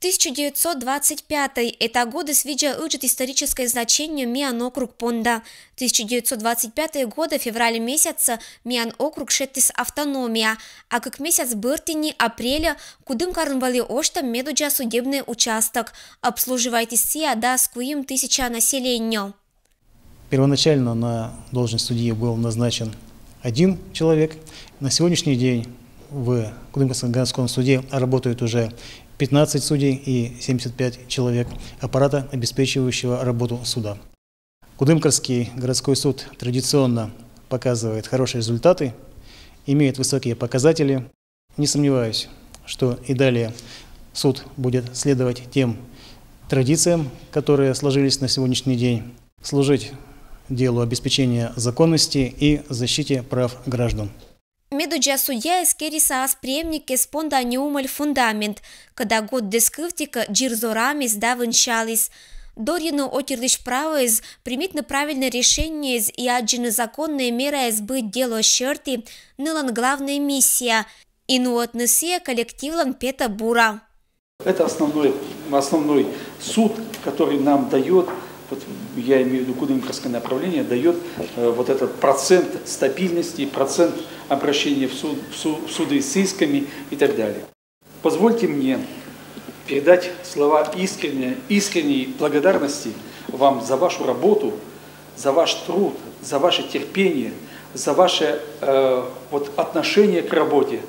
1925 – это годы с видеоучет историческое значение Миан округ Понда. 1925 года февраля месяца Миан округ шеттис автономия, а как месяц быртини апреля кудым карнвали ошта медуджа судебный участок, обслуживает сия да скуим 1000 населения. Первоначально на должность судьи был назначен один человек. На сегодняшний день в Кудымкарском городском суде работают уже 15 судей и 75 человек аппарата, обеспечивающего работу суда. Кудымкарский городской суд традиционно показывает хорошие результаты, имеет высокие показатели. Не сомневаюсь, что и далее суд будет следовать тем традициям, которые сложились на сегодняшний день, служить делу обеспечения законности и защите прав граждан. Медуджа судья эскериса аспремник эспонда неумаль фундамент, когда год дескывтика джирзорами сдавынчалис. Дорину отерлиш право из примитно правильное решение из и аджины законные меры избыть дело щерти, нылан главная миссия, и ну отнесия коллективлан пета бура. Это основной суд, который нам дает, вот я имею в виду Кудымкарское направление, дает вот этот процент стабильности, процент обращения в суды с исками и так далее. Позвольте мне передать слова искренней благодарности вам за вашу работу, за ваш труд, за ваше терпение, за ваше отношение к работе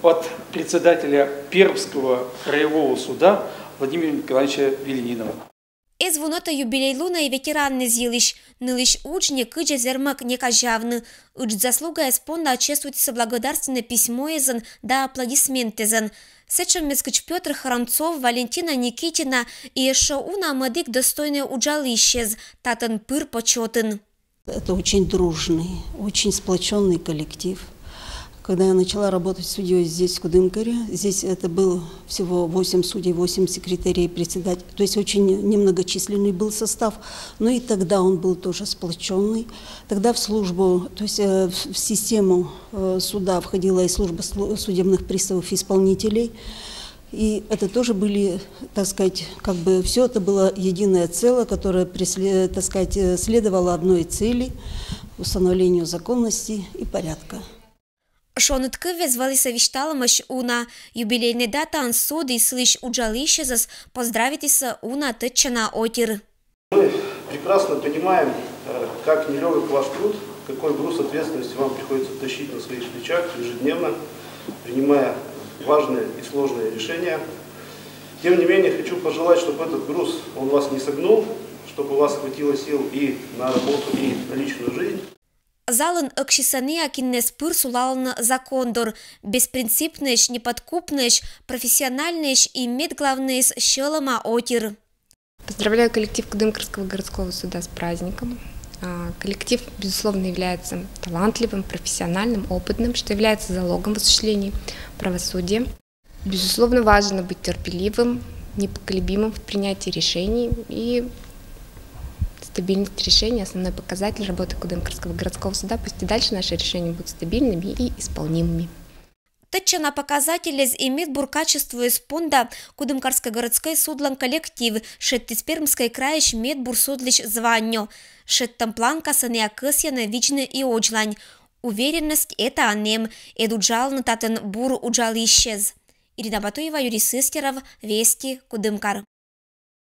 от председателя Пермского краевого суда Владимира Николаевича Веленинова. Из вунота юбилейлуна и ветеранный зилищ, нылищ учне кыджа зермак некажавны, уч заслуга эспонда чествуется благодарственное письмо изан да аплодисментезан. Сечем мескач Петр Харамцов, Валентина Никитина и еще уна мадик достойный уджалищез, татан пыр почетен. Это очень дружный, очень сплоченный коллектив. Когда я начала работать судьей здесь, в Кудымкаре, здесь это было всего 8 судей, 8 секретарей, председателей. То есть очень немногочисленный был состав, но и тогда он был тоже сплоченный. Тогда в службу, то есть в систему суда входила и служба судебных приставов и исполнителей. И это тоже были, так сказать, как бы все это было единое целое, которое, так сказать, следовало одной цели – установлению законности и порядка. Шонытки везвали совещталымыш уна юбилейный дата ансуд и слышь уджалищезас поздравитесь уна тычана отир. Мы прекрасно понимаем, как нелегок ваш труд, какой груз ответственности вам приходится тащить на своих плечах ежедневно, принимая важные и сложные решения. Тем не менее, хочу пожелать, чтобы этот груз он вас не согнул, чтобы у вас хватило сил и на работу, и на личную жизнь. Залын акшисаны акиннес пыр сулалын закондор, беспринципныш, неподкупныш, профессиональныш и медглавныш щелома отир. Поздравляю коллектив Кудымкарского городского суда с праздником. Коллектив, безусловно, является талантливым, профессиональным, опытным, что является залогом в осуществлении правосудия. Безусловно, важно быть терпеливым, непоколебимым в принятии решений и стабильность решений – основной показатель работы Кудымкарского городского суда. Пусть и дальше наши решения будут стабильными и исполнимыми. Тычана показатели имеет буркачество из понда Кудымкарской городской судлан коллектив, шеттис Пермской краиш медбур судлищ званье, шеттам планка санеакысьяна вичны и оджлань. Уверенность это анем, эдуджал на татен бур уджал исчез. Ирина Батуева, Юрий Сыскеров, Вести, Кудымкар.